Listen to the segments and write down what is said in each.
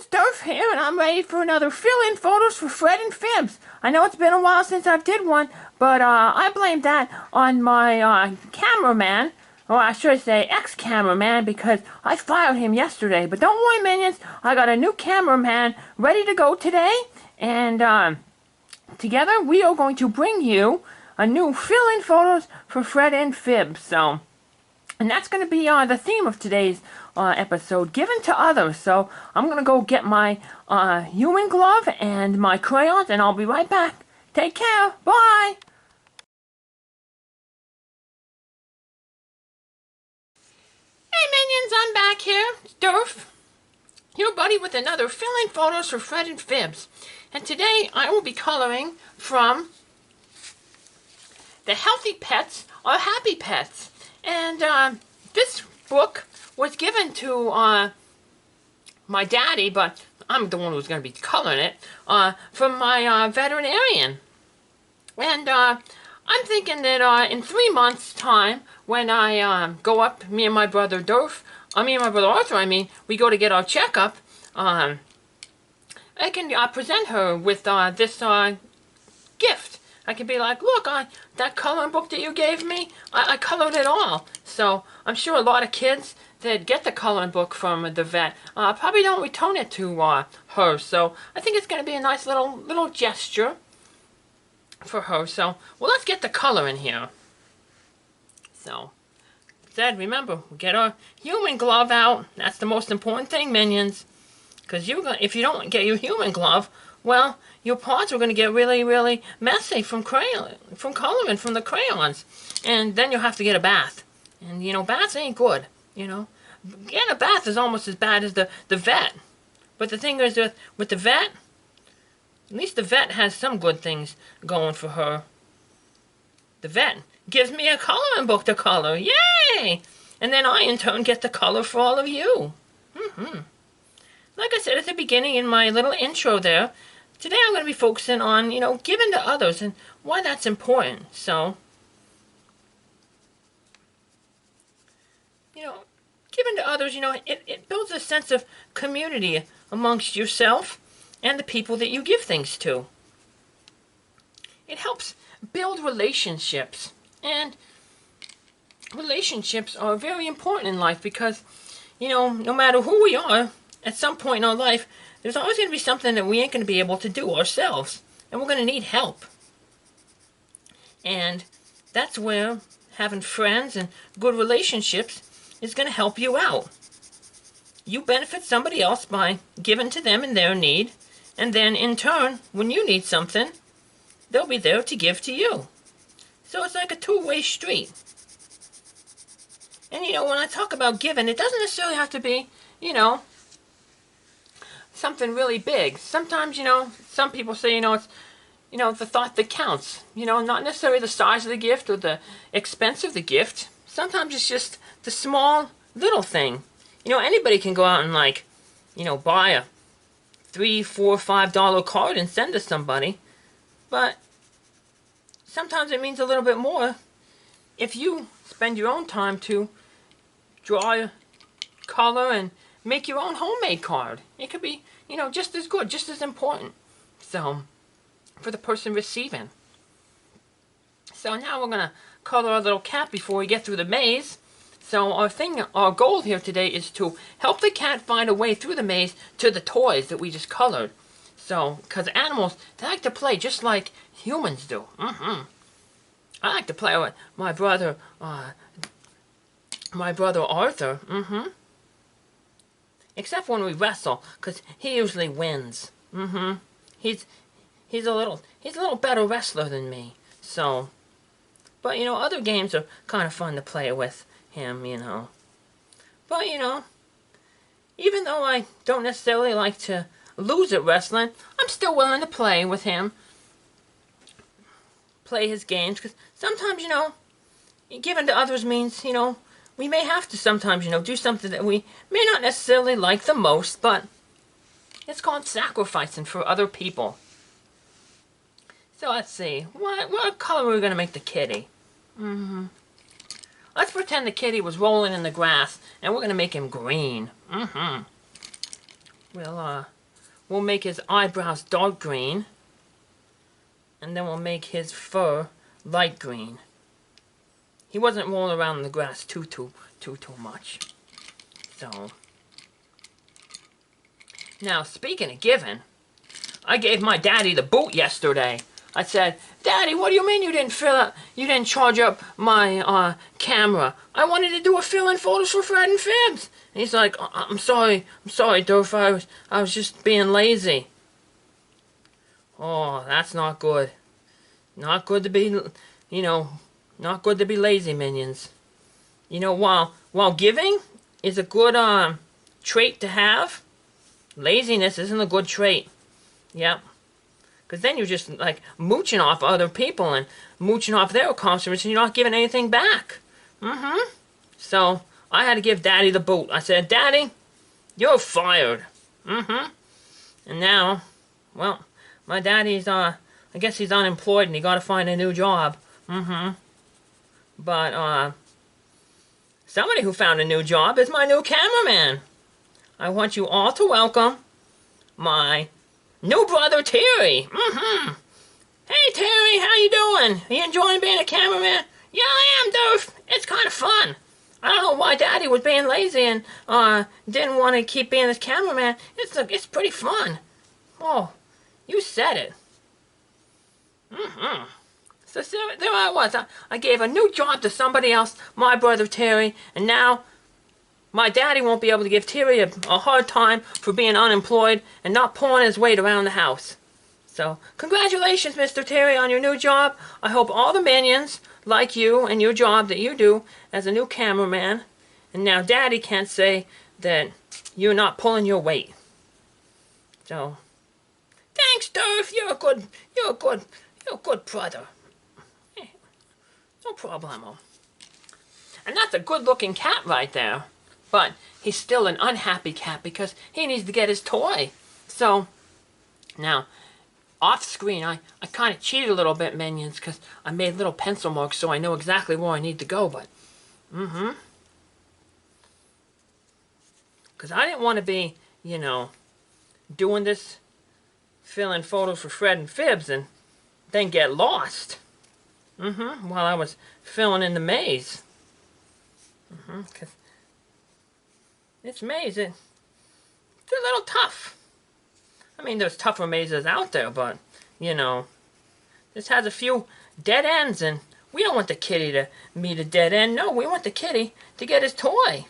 minions, Derf here, and I'm ready for another fill-in photos for Fred and Fibbs. I know it's been a while since I did one, but I blame that on my cameraman, or I should say ex-cameraman, because I fired him yesterday. But don't worry, minions, I got a new cameraman ready to go today, and together we are going to bring you a new fill-in photos for Fred and Fibbs. And that's going to be the theme of today's episode, given to others. So I'm going to go get my human glove and my crayons, and I'll be right back. Take care. Bye. Hey, minions, I'm back here. It's Derf, your buddy with another fill-in photos for Fred and Fibbs. And today I will be coloring from The Healthy Pets Are Happy Pets. And this book was given to my daddy, but I'm the one who's going to be coloring it, from my veterinarian. And I'm thinking that in 3 months' time, when I go up, me and my brother Arthur, we go to get our checkup, I can present her with this gift. I could be like, look, that coloring book that you gave me, I colored it all. So I'm sure a lot of kids that get the coloring book from the vet probably don't return it to her. So I think it's going to be a nice little gesture for her. So, well, let's get the color in here. So, remember, we get our human glove out. That's the most important thing, minions. Because if you don't get your human glove, well, your paws are going to get really, really messy from coloring from the crayons. And then you'll have to get a bath. And, baths ain't good, Getting a bath is almost as bad as the vet. But the thing is, with the vet, at least the vet has some good things going for her. The vet gives me a coloring book to color. Yay! And then I, in turn, get the color for all of you. Like I said at the beginning in my little intro there, today I'm going to be focusing on, giving to others and why that's important. So, giving to others, it builds a sense of community amongst yourself and the people that you give things to. It helps build relationships. And relationships are very important in life because, no matter who we are, at some point in our life, there's always going to be something that we ain't going to be able to do ourselves. And we're going to need help. And that's where having friends and good relationships is going to help you out. You benefit somebody else by giving to them in their need. And then, in turn, when you need something, they'll be there to give to you. So it's like a two-way street. And, when I talk about giving, it doesn't necessarily have to be, something really big. Sometimes, some people say, it's, the thought that counts. Not necessarily the size of the gift or the expense of the gift. Sometimes it's just the small, little thing. Anybody can go out and, buy a $3, $4, $5 card and send to somebody. But sometimes it means a little bit more if you spend your own time to draw, color, and make your own homemade card. It could be, just as good, just as important. So, for the person receiving. So now we're going to color our little cat before we get through the maze. So our goal here today is to help the cat find a way through the maze to the toys that we just colored. So, because animals, they like to play just like humans do. I like to play with my brother Arthur. Except when we wrestle, because he usually wins. He's a little better wrestler than me. So, but other games are kind of fun to play with him, But, even though I don't necessarily like to lose at wrestling, I'm still willing to play with him. Play his games, because sometimes, giving to others means, we may have to sometimes, do something that we may not necessarily like the most, but it's called sacrificing for other people. So let's see, what color are we going to make the kitty? Let's pretend the kitty was rolling in the grass, and we're going to make him green. we'll make his eyebrows dark green, and then we'll make his fur light green. He wasn't rolling around in the grass too much. So, now speaking of giving, I gave my daddy the boot yesterday. I said, Daddy, what do you mean you didn't charge up my camera? I wanted to do a fill-in photos for Fred and Fibbs. And he's like, I'm sorry, Derf, I was just being lazy. Oh, that's not good. Not good to be, not good to be lazy, minions. While giving is a good trait to have, laziness isn't a good trait. Yep. Because then you're just like mooching off other people and mooching off their customers and you're not giving anything back. So I had to give Daddy the boot. I said, Daddy, you're fired. And now, well, my daddy's, I guess he's unemployed and he got to find a new job. But, somebody who found a new job is my new cameraman. I want you all to welcome my new brother, Terry. Hey, Terry, how you doing? Are you enjoying being a cameraman? Yeah, I am, Derf. It's kind of fun. I don't know why Daddy was being lazy and didn't want to keep being his cameraman. It's pretty fun. Oh, you said it. So there I was. I gave a new job to somebody else, my brother Terry, and now my daddy won't be able to give Terry a hard time for being unemployed and not pulling his weight around the house. So, congratulations, Mr. Terry, on your new job. I hope all the minions like you and your job that you do as a new cameraman. And now Daddy can't say that you're not pulling your weight. So, thanks, Derf. You're a good brother. No problemo. And that's a good-looking cat right there. But he's still an unhappy cat because he needs to get his toy. So, now, off screen, I kind of cheated a little bit, minions, because I made little pencil marks so I know exactly where I need to go, but, because I didn't want to be, doing this, fill-in photos for Fred and Fibbs and then get lost. While I was filling in the maze. Because this maze, it's a little tough. I mean, there's tougher mazes out there, but, this has a few dead ends, and we don't want the kitty to meet a dead end. No, we want the kitty to get his toy.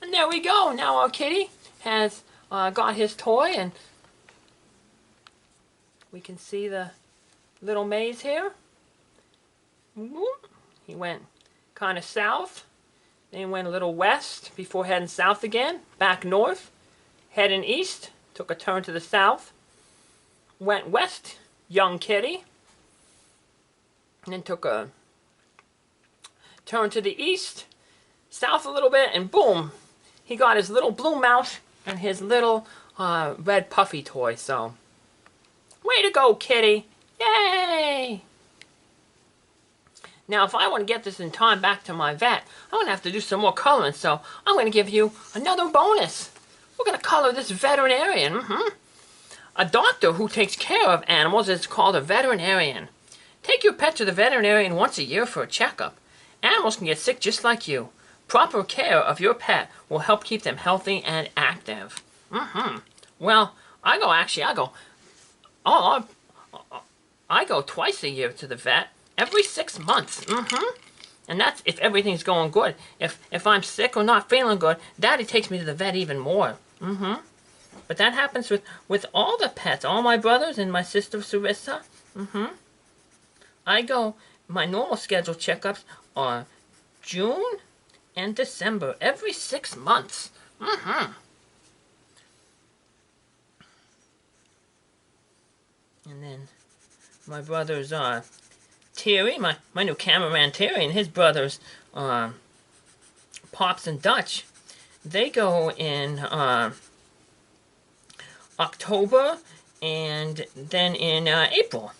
And there we go. Now our kitty has got his toy, and we can see the little maze here. He went kind of south, then went a little west before heading south again, back north, heading east, took a turn to the south, went west, young kitty, and then took a turn to the east, south a little bit, and boom, he got his little blue mouse and his little red puffy toy. So, way to go, kitty! Yay! Now, if I want to get this in time back to my vet, I'm going to have to do some more coloring, so I'm going to give you another bonus. We're going to color this veterinarian. A doctor who takes care of animals is called a veterinarian. Take your pet to the veterinarian once a year for a checkup. Animals can get sick just like you. Proper care of your pet will help keep them healthy and active. Well, I go twice a year to the vet. Every 6 months. And that's if everything's going good. If I'm sick or not feeling good, Daddy takes me to the vet even more. But that happens with all the pets, all my brothers and my sister Sarissa. My normal scheduled checkups are June and December, every 6 months. And then my brothers are Terry, my new cameraman Terry, and his brothers, Pops and Dutch, they go in October and then in April.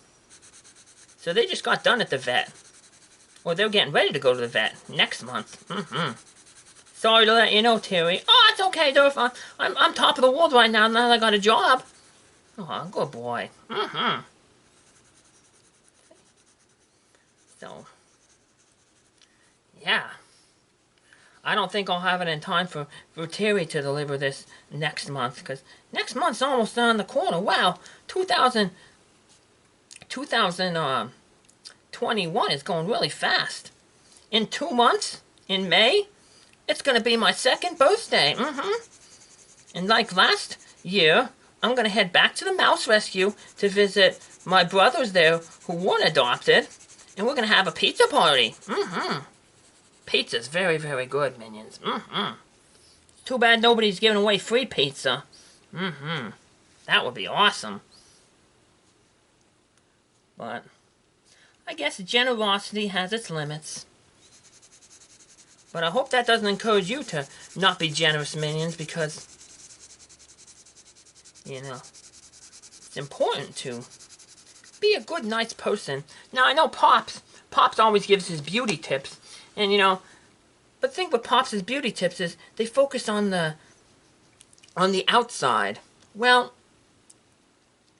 So they just got done at the vet. Or they're getting ready to go to the vet next month. Sorry to let you know, Terry. Oh, it's okay, Derf. I'm top of the world right now that I got a job. Oh, good boy. Mm-hmm. So, yeah. I don't think I'll have it in time for Terry to deliver this next month, because next month's almost on the corner. Wow, 2021 is going really fast. In 2 months, in May, it's going to be my second birthday. And like last year, I'm going to head back to the mouse rescue to visit my brothers there who weren't adopted. And we're going to have a pizza party. Pizza's very, very good, Minions. Too bad nobody's giving away free pizza. That would be awesome. But I guess generosity has its limits. But I hope that doesn't encourage you to not be generous, Minions, because, you know, it's important to be a good, nice person. Now, I know Pops always gives his beauty tips. And, you know, but the thing with Pops' beauty tips is they focus on the outside. Well,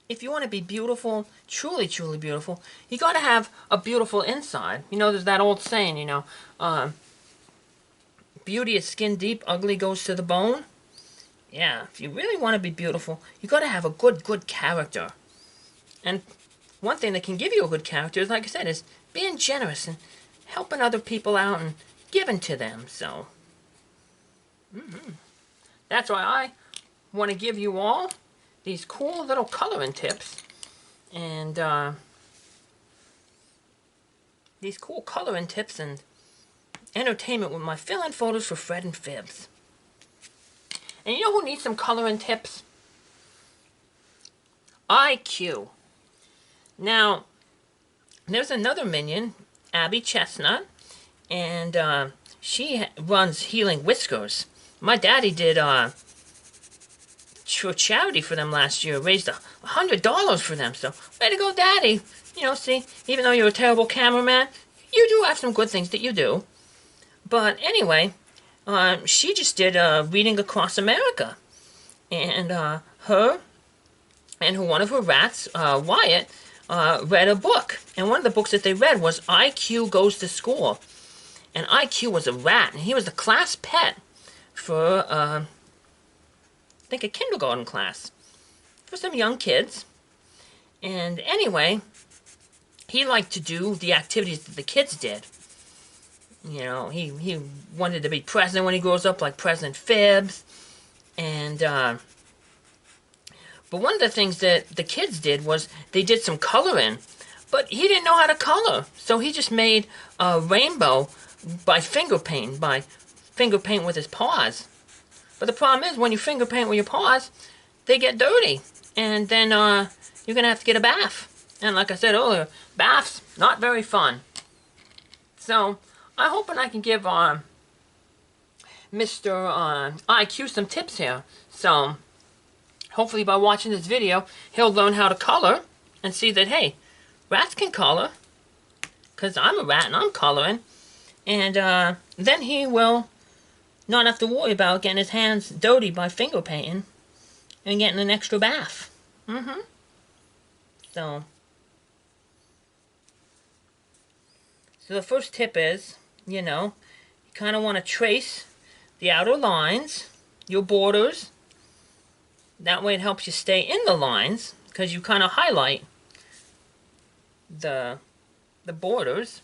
if you want to be beautiful, truly, truly beautiful, you got to have a beautiful inside. You know, there's that old saying, you know, beauty is skin deep, ugly goes to the bone. Yeah, if you really want to be beautiful, you got to have a good character. And one thing that can give you a good character is, like I said, is being generous and helping other people out and giving to them. So, that's why I want to give you all these cool little coloring tips. And, these cool coloring tips and entertainment with my fill-in photos for Fred and Fibbs. And you know who needs some coloring tips? IQ. Now, there's another Minion, Abby Chestnut, and she runs Healing Whiskers. My daddy did charity for them last year, raised $100 for them. So way to go, Daddy! You know, see, even though you're a terrible cameraman, you do have some good things that you do. But anyway, she just did Reading Across America, and her and one of her rats, Wyatt, read a book. And one of the books that they read was IQ Goes to School. And IQ was a rat, and he was the class pet for, I think, a kindergarten class for some young kids. And anyway, he liked to do the activities that the kids did. You know, he wanted to be president when he grows up, like President Fibbs. And, but one of the things that the kids did was they did some coloring. But he didn't know how to color. So he just made a rainbow by finger paint with his paws. But the problem is, when you finger paint with your paws, they get dirty. And then you're going to have to get a bath. And like I said earlier, baths, not very fun. So, I'm hoping I can give Mr. IQ some tips here. So, hopefully by watching this video, he'll learn how to color and see that, hey, rats can color, because I'm a rat and I'm coloring. And then he will not have to worry about getting his hands dirty by finger painting and getting an extra bath. So the first tip is, you know, you kind of want to trace the outer lines, your borders. That way it helps you stay in the lines, because you kind of highlight the borders.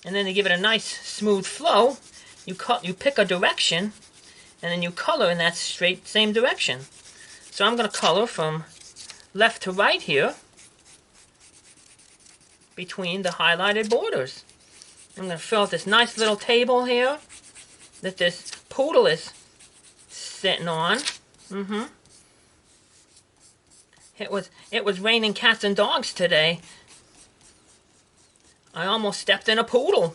And then to give it a nice smooth flow, you pick a direction, and then you color in that straight same direction. So I'm going to color from left to right here between the highlighted borders. I'm going to fill out this nice little table here that this poodle is sitting on. It was raining cats and dogs today. I almost stepped in a poodle.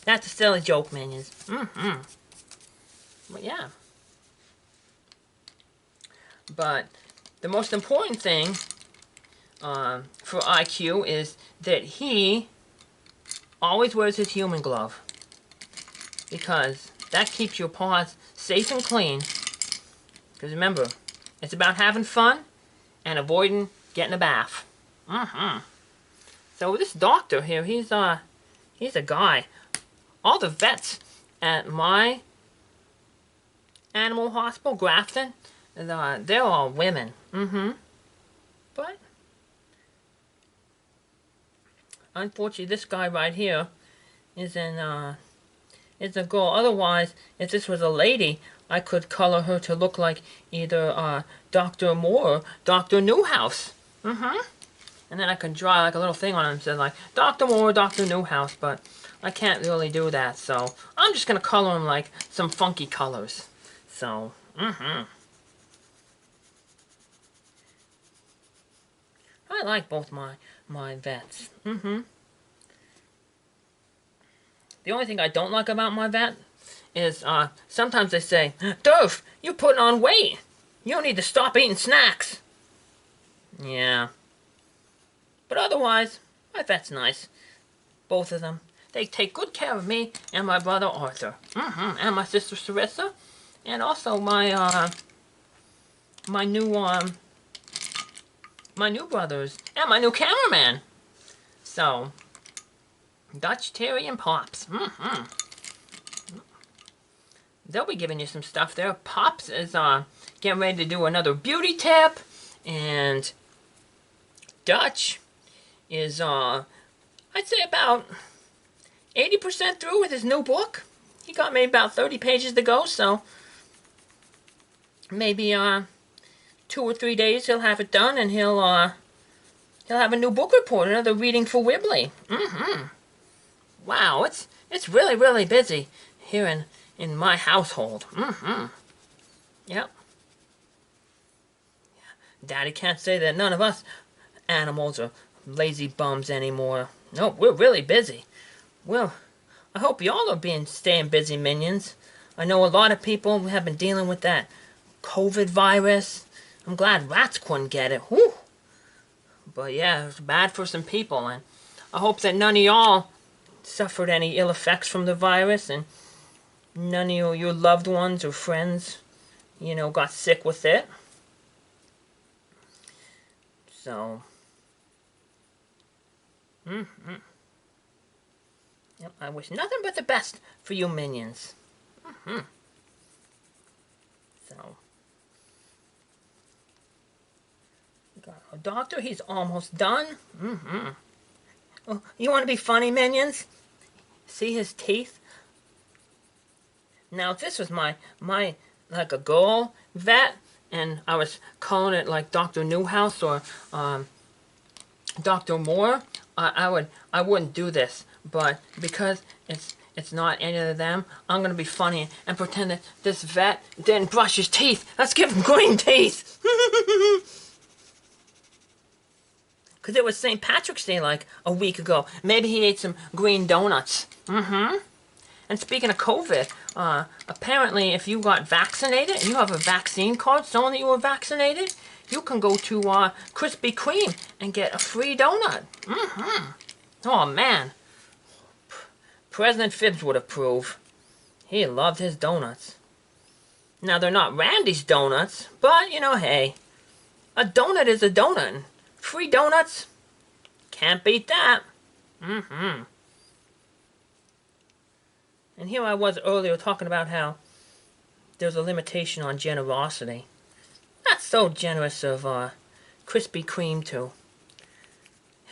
That's a silly joke, Minions. But yeah. But the most important thing for IQ is that he always wears his human glove. because that keeps your paws safe and clean. Because remember, it's about having fun and avoiding getting a bath. So this doctor here, he's a guy. All the vets at my animal hospital, Grafton, they're all women. But unfortunately, this guy right here is a girl. Otherwise, if this was a lady, I could color her to look like either Dr. Moore or Dr. Newhouse. And then I can draw like a little thing on him and say like Dr. Moore or Dr. Newhouse, but I can't really do that, so I'm just gonna color him like some funky colors. So, I like both my vets. The only thing I don't like about my vet is sometimes they say, Derf, you're putting on weight. You don't need to stop eating snacks. Yeah. But otherwise, my vet's nice. Both of them. They take good care of me and my brother Arthur. And my sister Sarissa. And also my new brothers. And my new cameraman. So, Dutch, Terry, and Pops. They'll be giving you some stuff there. Pops is getting ready to do another beauty tip. And Dutch is, I'd say about 80% through with his new book. He got maybe about 30 pages to go, so maybe 2 or 3 days he'll have it done, and he'll have a new book report, another reading for Wibbly. Wow, it's really, really busy here in my household. Yep. Daddy can't say that none of us animals are lazy bums anymore. Nope, we're really busy. Well, I hope y'all are staying busy, minions. I know a lot of people have been dealing with that COVID virus. I'm glad rats couldn't get it. Whew. But yeah, it's bad for some people, and I hope that none of y'all suffered any ill effects from the virus, and none of your loved ones or friends, got sick with it. So, yep, I wish nothing but the best for you minions. So, got our doctor, he's almost done. Oh, you want to be funny, minions? See his teeth? Now, if this was my like a girl vet, and I was calling it like Dr. Newhouse or Dr. Moore, I wouldn't do this. But because it's not any of them, I'm gonna be funny and pretend that this vet didn't brush his teeth. Let's give him green teeth. Because it was St. Patrick's Day like a week ago. Maybe he ate some green donuts. And speaking of COVID, apparently if you got vaccinated and you have a vaccine card showing that you were vaccinated, you can go to Krispy Kreme and get a free donut. Oh man. President Fibbs would approve. He loved his donuts. Now they're not Randy's donuts, but hey, a donut is a donut. Free donuts, can't beat that. And here I was earlier talking about how there's a limitation on generosity. Not so generous of Krispy Kreme to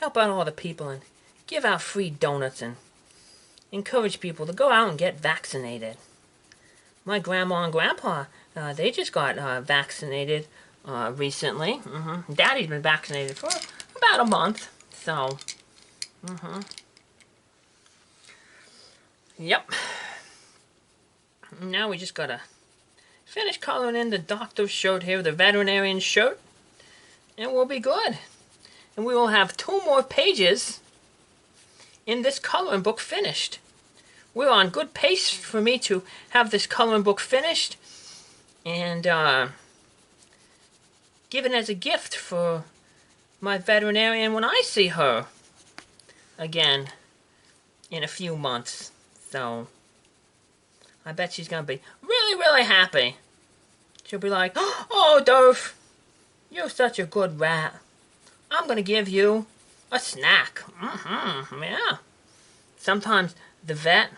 help out all the people and give out free donuts and encourage people to go out and get vaccinated. My grandma and grandpa, they just got vaccinated recently. Daddy's been vaccinated for about a month. So, yep. Now we just gotta finish coloring in the doctor's shirt here, the veterinarian shirt, and we'll be good. And we will have 2 more pages in this coloring book finished. We're on good pace for me to have this coloring book finished and given as a gift for my veterinarian when I see her again in a few months. So, I bet she's going to be really, really happy. She'll be like, oh, Derf, you're such a good rat. I'm going to give you a snack. Yeah. Sometimes the vet,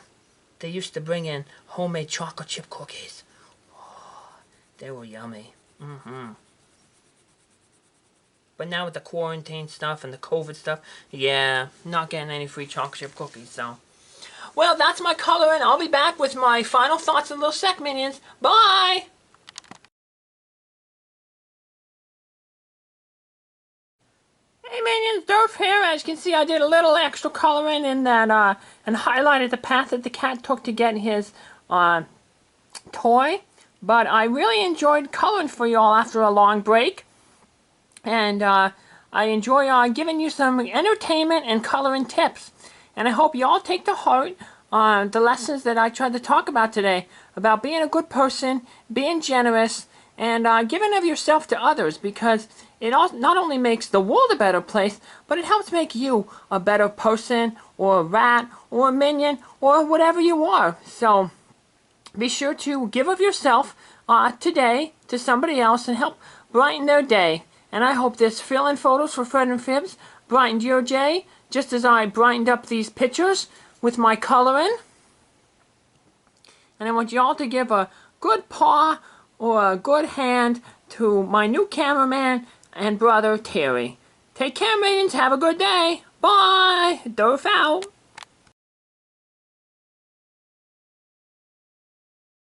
they used to bring in homemade chocolate chip cookies. Oh, they were yummy. But now with the quarantine stuff and the COVID stuff, yeah, not getting any free chocolate chip cookies, so. Well, that's my coloring. I'll be back with my final thoughts in a little sec, minions. Bye! Hey minions, Derf here. As you can see, I did a little extra coloring in that, and highlighted the path that the cat took to get his, toy. But I really enjoyed coloring for you all after a long break. And, I enjoy, giving you some entertainment and coloring tips. And I hope you all take to heart the lessons that I tried to talk about today, about being a good person, being generous, and giving of yourself to others, because it not only makes the world a better place, but it helps make you a better person, or a rat, or a minion, or whatever you are. So be sure to give of yourself today to somebody else and help brighten their day. And I hope this fill-in photos for Fred and Fibbs brightened your day, just as I brightened up these pictures with my coloring. And I want you all to give a good paw or a good hand to my new cameraman and brother, Terry. Take care, minions. Have a good day. Bye. Derf out.